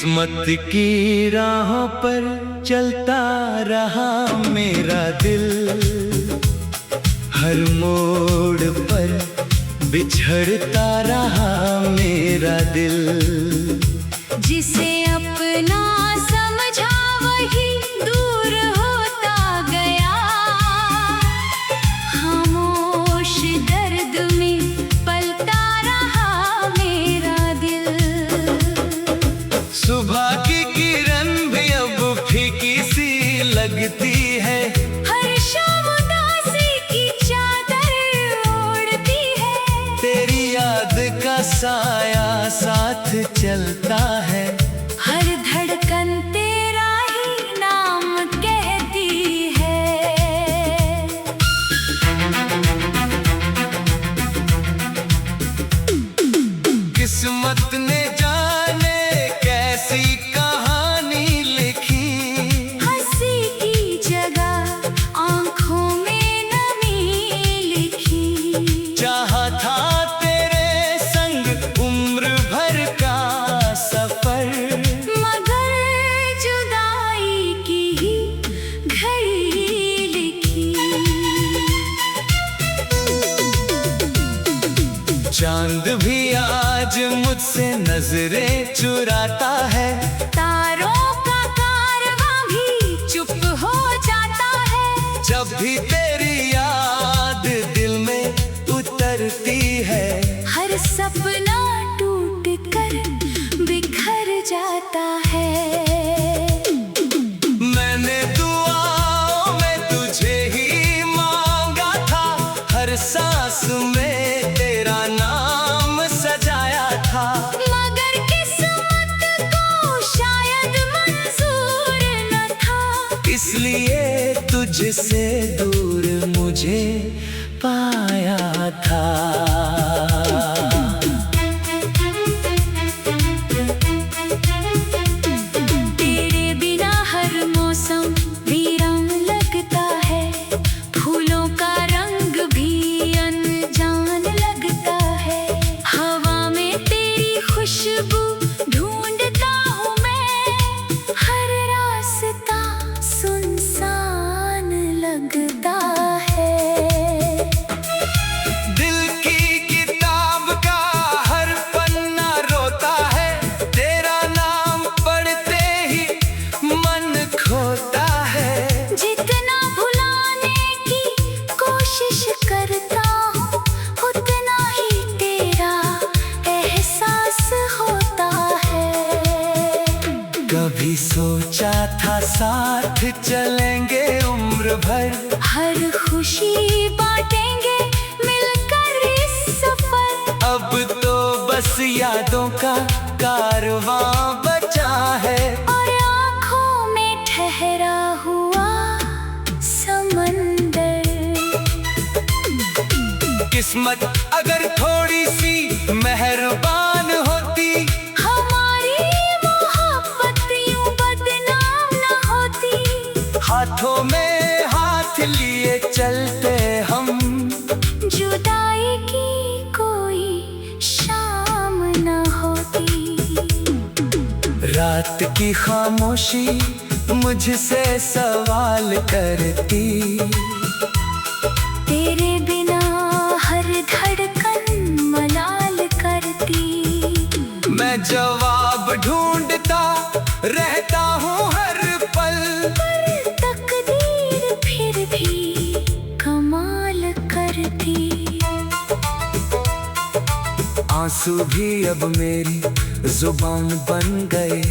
किस्मत की राहों पर चलता रहा मेरा दिल, हर मोड़ पर बिछड़ता रहा मेरा दिल। जिसे अपना समझा वही दूर होता गया, खामोश दर्द में पलता रहा मेरा दिल। सुबह की किरण भी अब फीकी सी लगती है, हर शाम उदासी की चादर ओढ़ती है। तेरी याद का साया साथ चलता है, हर धड़कन तेरा ही नाम कहती है। किस्मत ने जाने कैसी कहानी लिखी, हंसी की जगह आंखों में नमी लिखी। चाहा था तेरे संग उम्र भर का सफर, मगर जुदाई की ही घड़ी लिखी। चांद भी आज मुझसे नजरें चुराता है, तारों का कारवां भी चुप हो जाता है। जब भी तेरी याद दिल में उतरती है, हर सपना टूट कर बिखर जाता है। मैंने दुआओं में तुझे ही मांगा था, हर सांस में तेरा नाम सजाया था। मगर किस्मत को शायद मंजूर न था, इसलिए तुझसे दूर मुझे पाया था। तेरे बिना हर मौसम वीरान लगता है, फूलों का रंग भी अनजान लगता है। हवा में तेरी खुशबू ढूंढता हूँ मैं, हर रास्ता सुनसान लगता है। दिल की किताब का हर पन्ना रोता है, तेरा नाम पढ़ते ही मन खोता है। जितना भुलाने की कोशिश करता हूँ, उतना ही तेरा एहसास होता है। कभी सोचा था साथ चलेंगे उम्र भर, हर खुशी बांटेंगे मिलकर इस सफर। अब तो बस यादों का कारवां बचा है, और आँखों में ठहरा हुआ समंदर। किस्मत अगर थोड़ी सी मेहरबान होती, हमारी मोहब्बत यूं बदनाम न होती। हाथों में हाथ लिए चलते हम, जुदाई की कोई शाम न होती। रात की खामोशी मुझसे सवाल करती, तेरे बिना हर धड़कन मलाल करती। मैं जवाब ढूंढता रहता हूँ हर पल, पर तकदीर फिर भी कमाल करती। आंसू भी अब मेरी जुबान बन गए,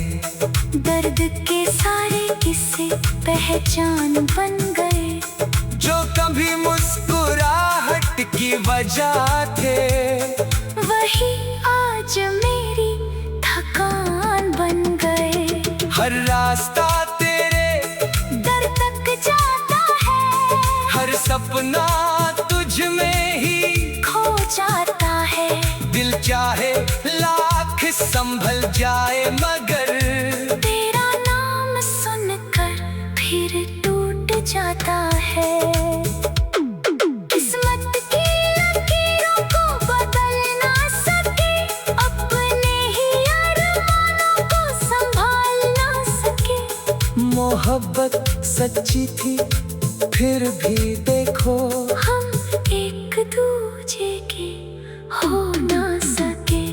दर्द के सारे किस्से पहचान बन गए। जो कभी मुस्कुराहट की वजह थे, वही आज मेरी थकान बन गए। हर रास्ता तेरे दर तक जाता है, हर सपना तुझ में ही खो जाता है। दिल चाहे लाख संभल जाए, मगर तेरा नाम सुनकर फिर टूट जाता है। किस्मत की लकीरों को बदल ना सके, अपने ही अरमानों को संभाल सच्ची थी, फिर भी देखो हम एक दूजे के हो ना सके।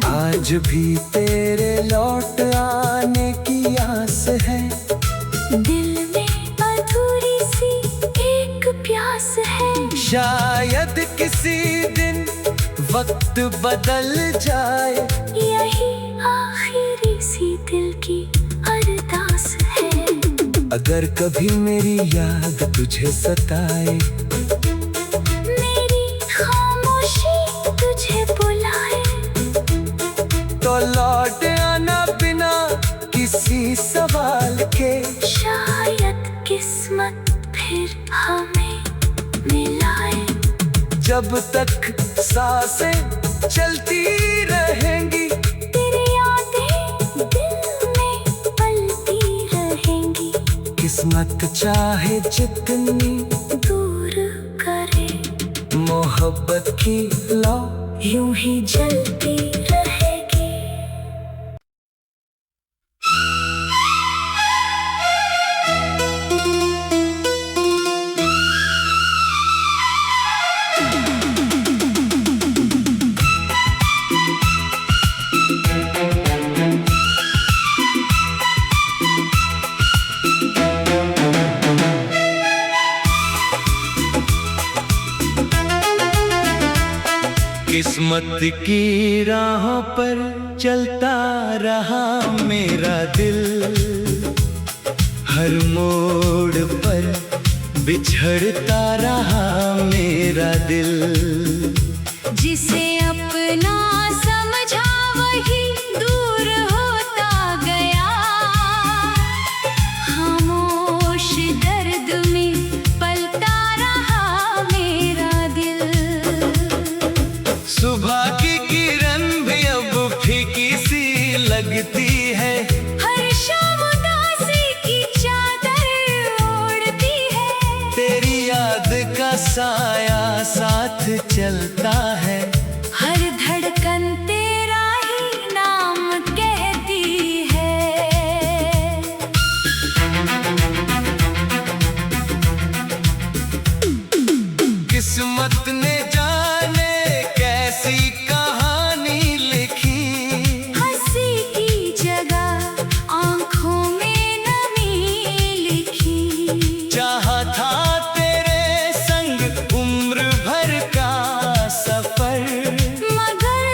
आज भी तेरे लौट आने की आस है, दिल में अधूरी सी एक प्यास है। शायद किसी दिन वक्त बदल जाए, यही आखिरी सी दिल की अरदास है। अगर कभी मेरी याद तुझे सताए, मेरी खामोशी तुझे बुलाए, तो लौट आना बिना किसी सवाल के। शायद किस्मत फिर हमें मिलाए। जब तक सांसें चलती रहेंगी, तेरी यादें दिल में पलती रहेंगी। किस्मत चाहे जितनी दूर करे, मोहब्बत की लौ यूं ही जलती रहेगी। किस्मत की राहों पर चलता रहा मेरा दिल, हर मोड़ पर बिछड़ता रहा मेरा दिल। जिसे अपना समझा वही दूर होता गया, खामोश दर्द में पलता रहा मेरा दिल। सुबह की किरण भी अब फीकी सी लगती है, हर शाम उदासी की चादर ओढ़ती है। तेरी याद का साया साथ चलता है, हर धड़कन तेरा ही नाम कहती है। किस्मत ने जाने कैसी कहानी लिखी, हंसी की जगह आंखों में नमी लिखी। चाहा था तेरे संग उम्र भर का सफर, मगर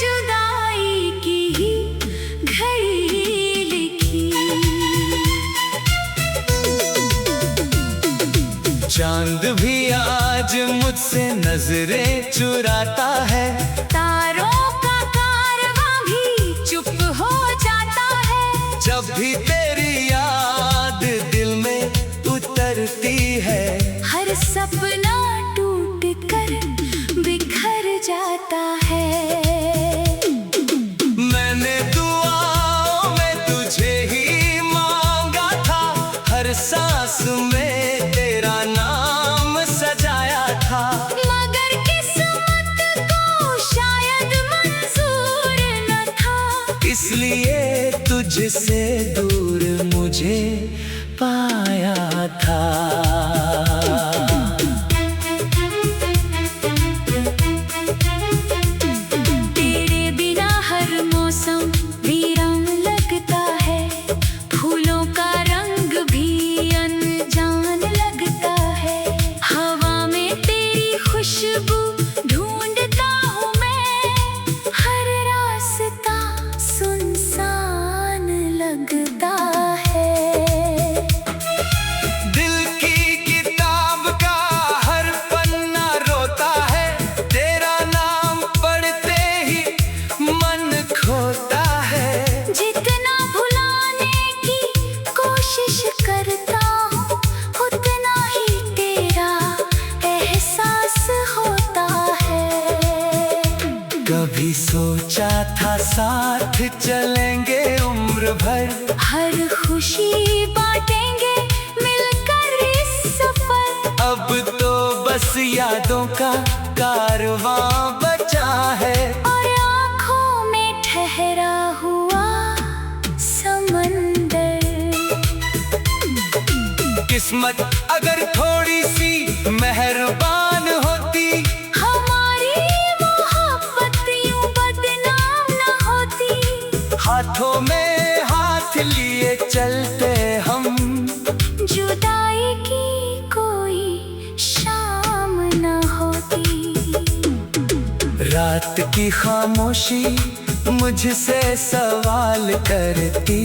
जुदाई की ही घड़ी लिखी। चांद भी आज मुझसे नजरें चुराता है, तारों का कारवां भी चुप हो जाता है। जब भी तेरी याद दिल में उतरती है। हर सपना टूट कर बिखर जाता है। मैंने दुआओं में तुझे ही मांगा था, हर सांस में तेरा नाम सजाया था। मगर किस्मत को शायद मंजूर न था, इसलिए तुझसे दूर मुझे पाया था। तेरे बिना हर मौसम वीरान लगता है, फूलों का रंग भी अनजान लगता है। हवा में तेरी खुशबू ढूंढता हूँ मैं, हर रास्ता सुनसान लगता है। दिल की किताब का हर पन्ना रोता है, तेरा नाम पढ़ते ही मन खोता है। जितना भुलाने की कोशिश करता हूँ, उतना ही तेरा एहसास होता है। कभी सोचा था साथ चलेंगे उम्र भर, हर खुशी बांटेंगे मिलकर इस सफर। अब तो बस यादों का कारवां बचा है। और आँखों में ठहरा हुआ समंदर। किस्मत अगर थोड़ी सी मेहरबान होती, हमारी मोहब्बत यूं बदनाम न होती। हाथों में हाथ लिए चलते हम, जुदाई की कोई शाम न होती। रात की खामोशी मुझसे सवाल करती,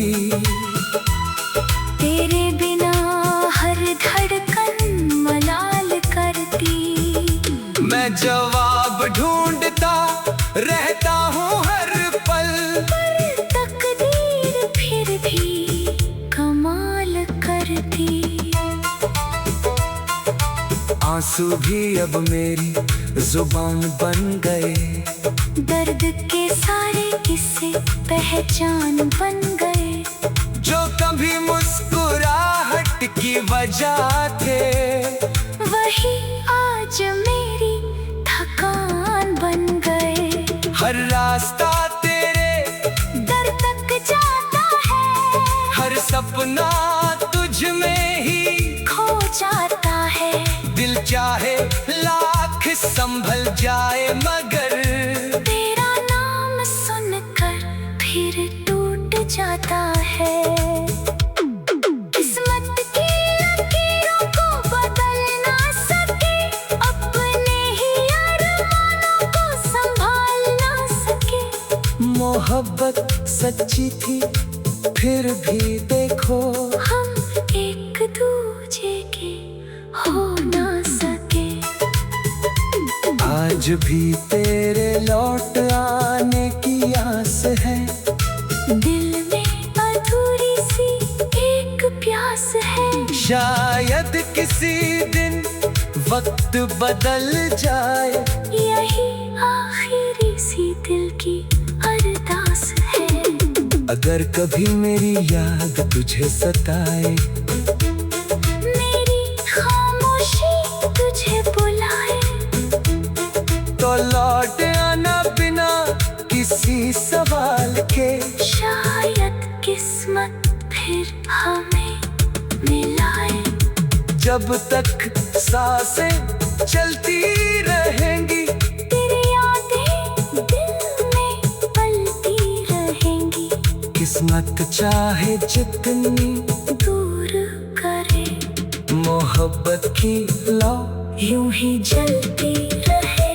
तेरे बिना हर धड़कन मलाल करती। मैं जवाब ढूंढता रहता हूँ हर पल, पर तकदीर फिर भी कमाल करती। आंसू भी अब मेरी जुबान बन गए, दर्द के सारे किस्से पहचान बन गए। जो कभी मुस्कुराहट की वजह थे, वही आज मेरी थकान बन गए। हर रास्ता तेरे दर तक जाता है, हर सपना तुझ में ही खो जाता है। दिल चाहे लाख संभल जाए, मगर तेरा नाम सुनकर फिर टूट जाता है। किस्मत की लकीरों को बदल ना सके, अपने ही अरमानों को संभाल ना सके। मोहब्बत सच्ची थी फिर भी देखो, हम एक दूजे के हो ना सके। आज भी तेरे लौट आने की आस है, दिल में अधूरी सी एक प्यास है। शायद किसी दिन वक्त बदल जाए, यही आखिरी सी दिल की अरदास है। अगर कभी मेरी याद तुझे सताए, मेरी खामोशी तुझे बुलाए, तो लौट आना बिना किसी सवाल के। शायद किस्मत फिर हमें मिलाए। जब तक सांसें चलती रहेंगी, तेरी यादें दिल में पलती रहेंगी। किस्मत चाहे जितनी दूर करे, मोहब्बत की लौ यूं ही जलती रहेगी।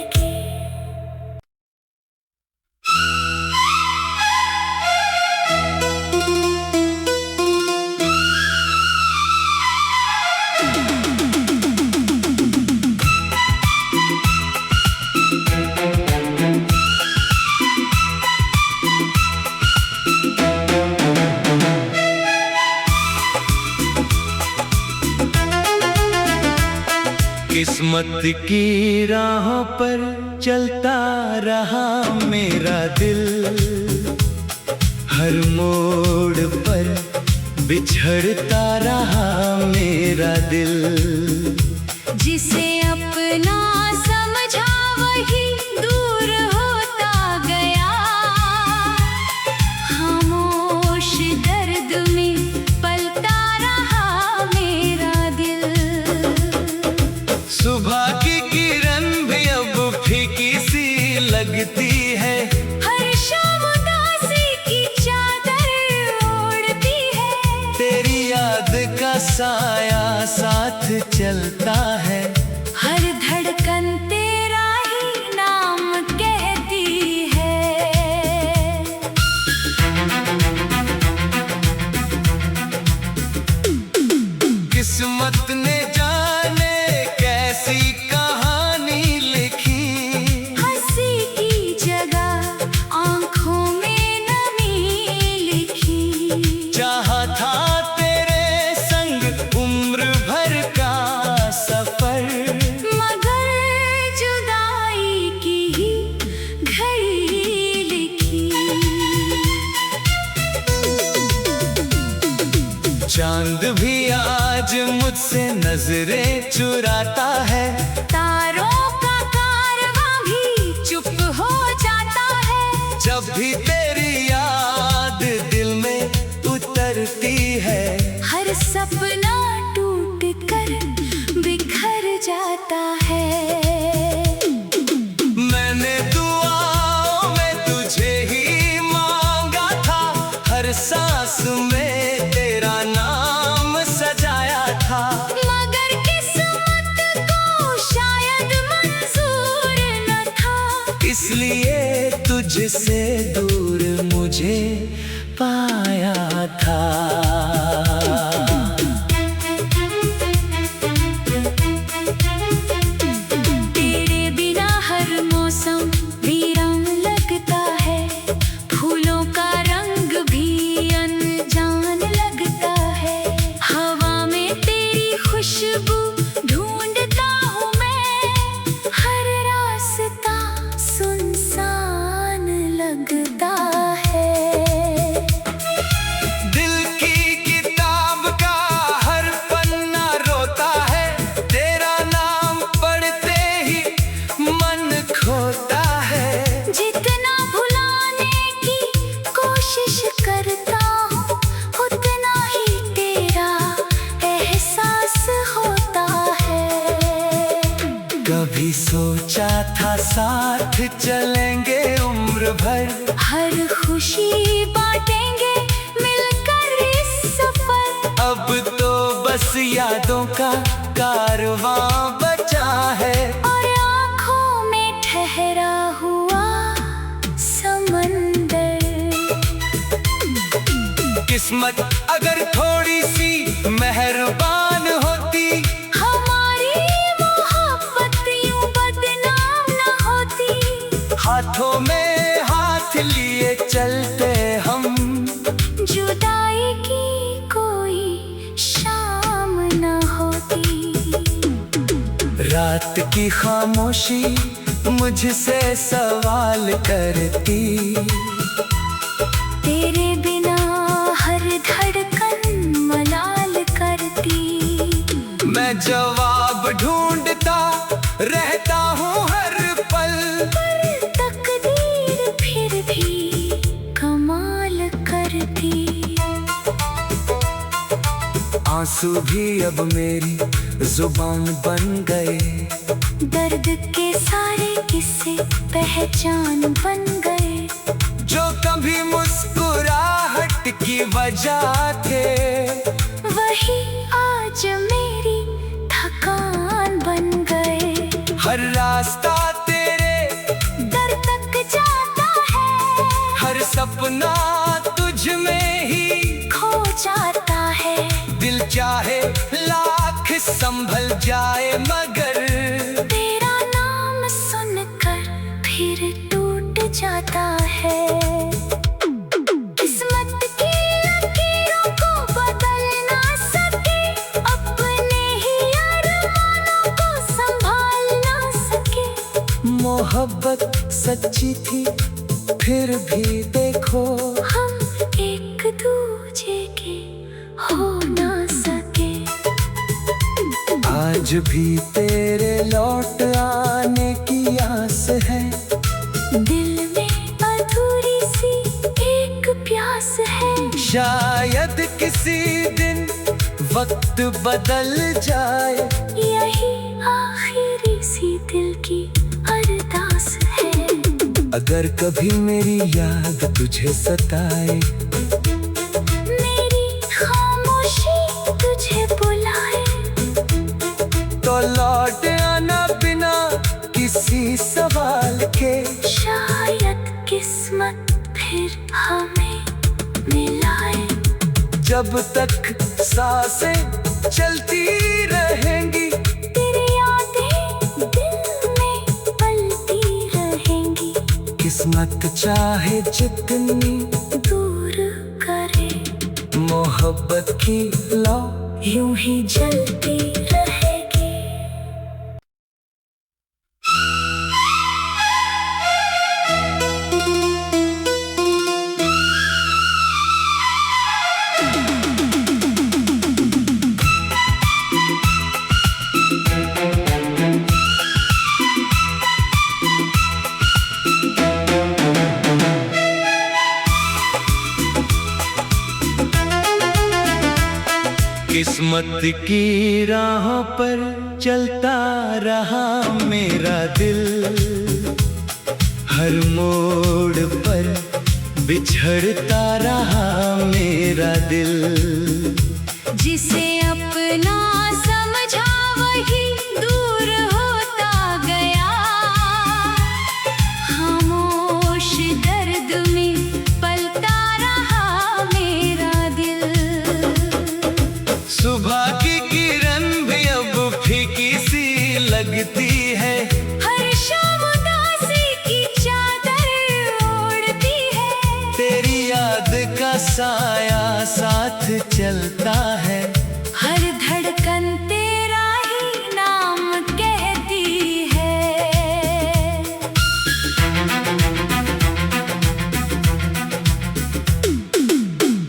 किस्मत की राहों पर चलता रहा मेरा दिल, हर मोड़ पर बिछड़ता रहा मेरा दिल। जिसे अपना समझा वही दूर होता गया, खामोश दर्द में पलता रहा मेरा दिल। सुबह की किरण भी अब फीकी सी लगती है, हर शाम उदासी की चादर ओढ़ती है। तेरी याद का साया साथ चलता है, हर धड़कन तेरा ही नाम कहती है। किस्मत ने जाने कैसी कहानी लिखी, हंसी की जगह आंखों में नमी लिखी। चाहा था तेरे संग उम्र भर का सफर, मगर जुदाई की ही घड़ी लिखी। चांद भी आज मुझसे नजरें चुराता है, तारों का कारवां भी चुप हो जाता है। जब भी तेरी याद दिल में उतरती है, हर सपना टूट जाता है। मैंने दुआओं में तुझे ही मांगा था, हर सांस में तेरा नाम सजाया था। मगर किस्मत को शायद मंजूर न था, इसलिए तुझसे दूर मुझे पाया था। तेरे बिना हर मौसम वीरान लगता है, फूलों का रंग भी अनजान लगता है। हवा में तेरी खुशबू ढूंढता हूँ मैं, हर रास्ता सुनसान लगता है। दिल की किताब का हर पन्ना रोता है, तेरा नाम पढ़ते ही मन खोता है। जितना भुलाने की कोशिश करता हूँ, उतना ही तेरा एहसास होता है। कभी सोचा था साथ चलेंगे उम्र भर, हर खुशी बांटेंगे मिलकर इस सफर। अब तो बस यादों का कारवां बचा है। और आँखों में ठहरा हुआ समंदर। किस्मत अगर थोड़ी सी मेहरबान होती, हमारी मोहब्बत यूं बदनाम न होती। हाथों में हाथ लिए चलते हम, जुदाई की कोई शाम न होती। रात की खामोशी मुझसे सवाल करती। तेरे बिना हर धड़कन मलाल करती। मैं जवाब ढूंढता रहता हूँ हर पल, पर तकदीर फिर भी कमाल करती। आंसू भी अब मेरी जुबान बन गए, दर्द के सारे किस्से पहचान बन गए। जो कभी मुस्कुराहट की वजह थे, वही आज मेरी थकान बन गए। हर रास्ता तेरे दर तक जाता है, हर सपना तुझ में ही खो जाता है। दिल चाहे लाख संभल जाए, मगर तेरा नाम सुनकर फिर टूट जाता है। किस्मत की लकीरों को बदल ना सके, अपने ही अरमानों को संभाल ना सके। मोहब्बत सच्ची थी फिर भी देखो, हम एक दूजे के हो ना सके। आज भी तेरे लौट आने की आस है। दिल में अधूरी सी एक प्यास है। शायद किसी दिन वक्त बदल जाए, यही आखिरी सी दिल की अरदास है। अगर कभी मेरी याद तुझे सताए, मेरी खामोशी तुझे बुलाए, तो लौट आना बिना किसी सवाल के। शायद किस्मत फिर हमें मिलाए। जब तक सांसें चलती रहेंगी, तेरी यादें दिल में पलती रहेंगी। किस्मत चाहे जितनी दूर करे, मोहब्बत की लौ यूं ही जलती रहेगी। किस्मत किस्मत की राहों पर चलता रहा मेरा दिल, हर मोड़ पर बिछड़ता रहा मेरा दिल। जिसे अपना समझा वही दूर होता गया, खामोश दर्द में पलता रहा मेरा दिल। सुबह की किरण भी अब फीकी सी लगती है, हर शाम उदासी की चादर ओढ़ती है। तेरी याद का साया साथ चलता है, हर धड़कन तेरा ही नाम कहती है।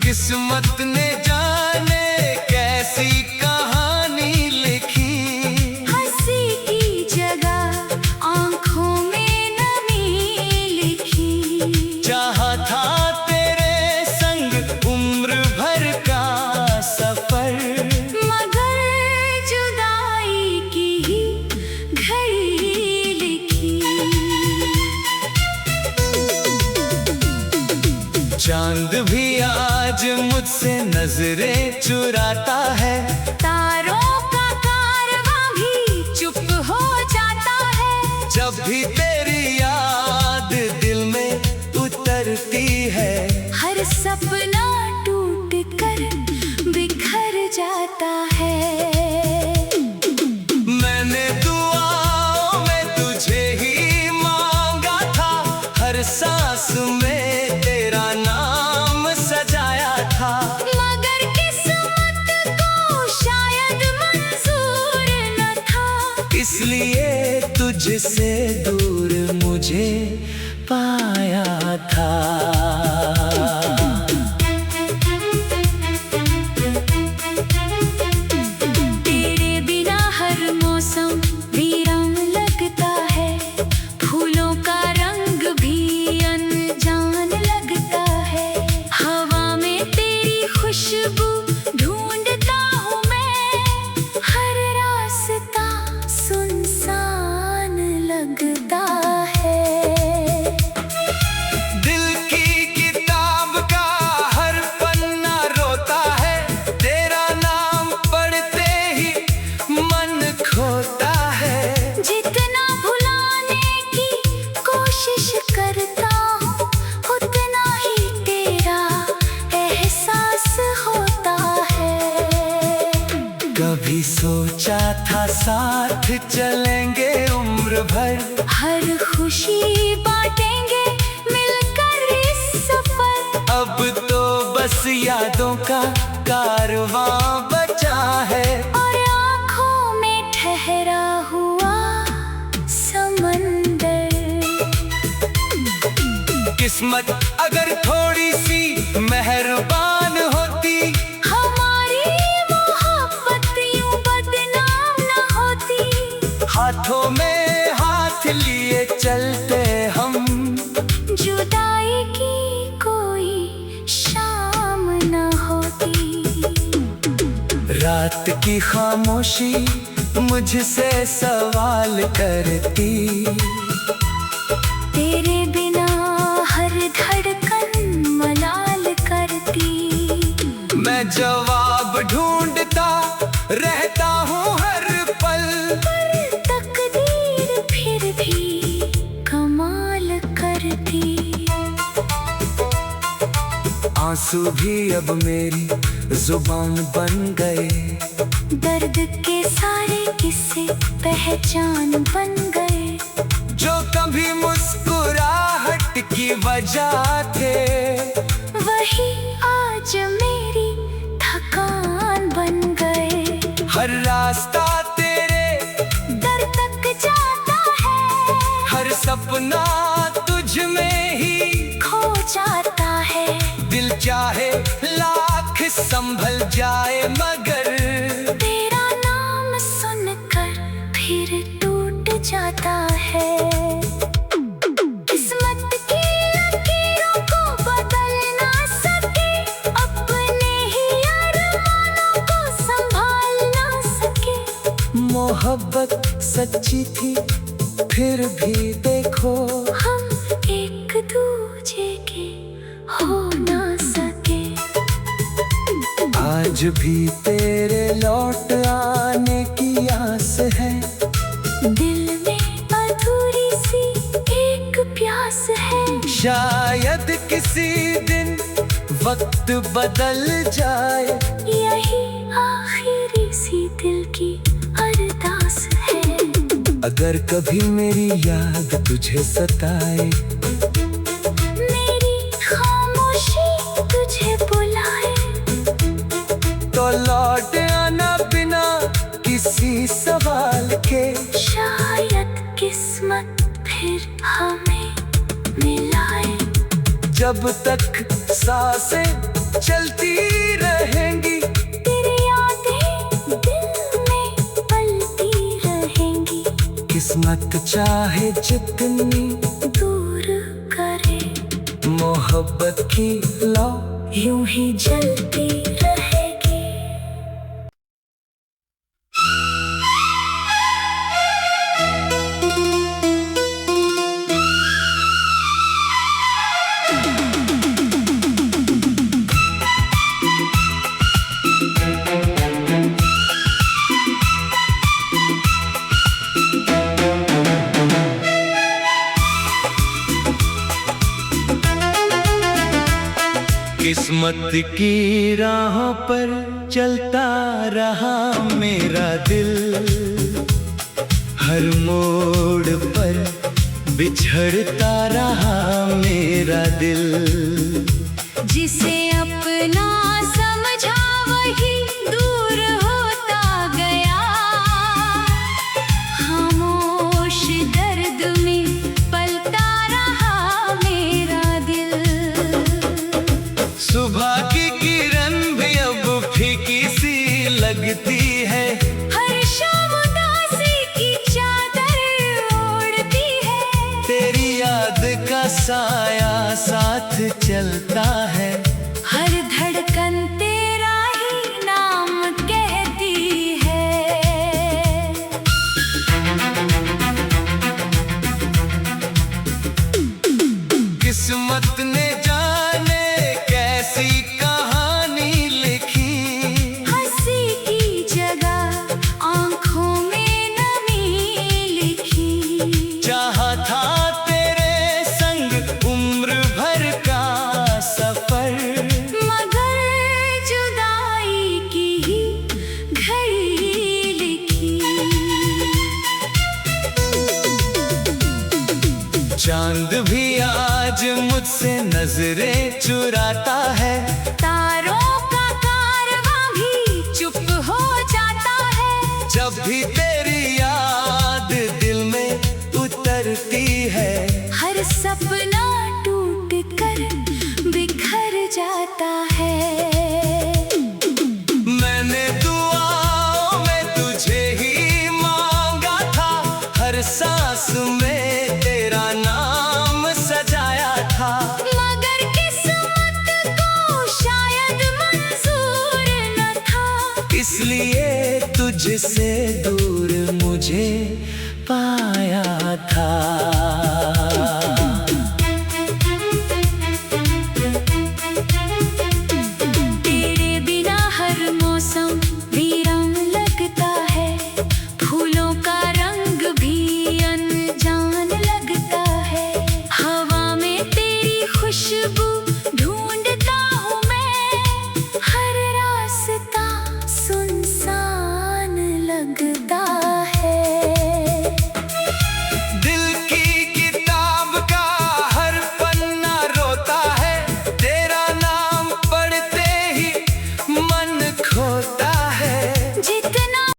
किस्मत ने जाने कैसी कहानी लिखी, हंसी की जगह आंखों में नमी लिखी। चाहा था तेरे संग उम्र भर का सफर, मगर जुदाई की ही घड़ी लिखी। चांद भी आज मुझसे नजरें चुराता है, तारों का कारवां भी चुप हो जाता है। जब भी तेरी याद दिल में उतरती है, हर सपना टूट कर बिखर जाता है। मैंने दुआओं में तुझे ही मांगा था, हर सांस में तेरा नाम सजाया था। मगर किस्मत को शायद मंजूर न था, इसलिए तुझसे दूर मुझे पाया था। तेरे बिना हर मौसम वीरान लगता है, फूलों का रंग भी अनजान लगता है। हवा में तेरी खुशबू ढूंढता हूँ मैं, हर रास्ता सुनसान लगता है। दिल की किताब का हर पन्ना रोता है, तेरा नाम पढ़ते ही मन खोता है। जितना भुलाने की कोशिश करता हूँ, उतना ही तेरा एहसास होता है। कभी सोचा था साथ चलेंगे उम्र भर, हर खुशी बांटेंगे मिलकर इस सफर। अब तो बस यादों का कारवां बचा है, और आँखों में ठहरा हुआ समंदर। किस्मत अगर थोड़ी सी मेहरबान होती, हमारी मोहब्बत यूं बदनाम न होती। हाथों में हाथ लिए चलते हम, जुदाई की कोई शाम न होती। रात की खामोशी मुझसे सवाल करती, तेरे बिना हर धड़कन मलाल करती। मैं जवाब ढूंढता रहता हूँ हर पल, पर तकदीर फिर भी कमाल करती। आंसू भी अब मेरी जुबान बन गए, दर्द के सारे किस्से पहचान बन गए। जो कभी मुस्कुराहट की वजह थे, वही आज मेरी थकान बन गए। हर रास्ता तेरे दर तक जाता है, हर सपना तुझ में ही खो जाता है। दिल चाहे लाख संभल जाए, मगर तेरा नाम सुनकर फिर टूट जाता है। किस्मत की लकीरों को बदल ना सके, अपने ही अरमानों को संभाल मोहब्बत सच्ची थी, फिर भी देखो हम एक दूजे के हो ना सके। आज भी तेरे लौट आने की आस है, दिल में अधूरी सी एक प्यास है। शायद किसी दिन वक्त बदल जाए, यही आखिरी सी दिल की अरदास है। अगर कभी मेरी याद तुझे सताए, मेरी खामोशी तुझे बुलाए, तो लौट आना बिना किसी सवाल के। शायद किस्मत फिर हमें मिलाए। जब तक सांसें चलती रहेंगी, तेरी यादें दिल में पलती रहेंगी। किस्मत चाहे जितनी दूर करे, मोहब्बत की लौ यूं ही जलती रहेगी। किस्मत की राहों पर चलता रहा मेरा दिल, हर मोड़ पर बिछड़ता रहा मेरा दिल। जिसे अपना समझा वही दूर होता गया, खामोश दर्द में पलता रहा मेरा दिल। सुबह की किरण भी अब फीकी सी लगती है, हर शाम उदासी की चादर ओढ़ती है। तेरी याद का साया साथ चलता है, हर धड़कन तेरा ही नाम कहती है। किस्मत ने जाने कैसी कहानी लिखी, हंसी की जगह आंखों में नमी लिखी। चाहा था तेरे संग उम्र भर का सफर, मगर जुदाई की ही घड़ी लिखी। चांद भी आज मुझसे नजरें चुराता है, तारों का कारवां भी चुप हो जाता है। जब भी तेरी याद दिल में उतरती है, हर सपना टूट कर बिखर जाता है। मैंने दुआओं में तुझे ही मांगा था, हर सांस में तेरा नाम सजाया था। मगर किस्मत को शायद मंजूर न था, इसलिए तुझसे दूर मुझे पाया था।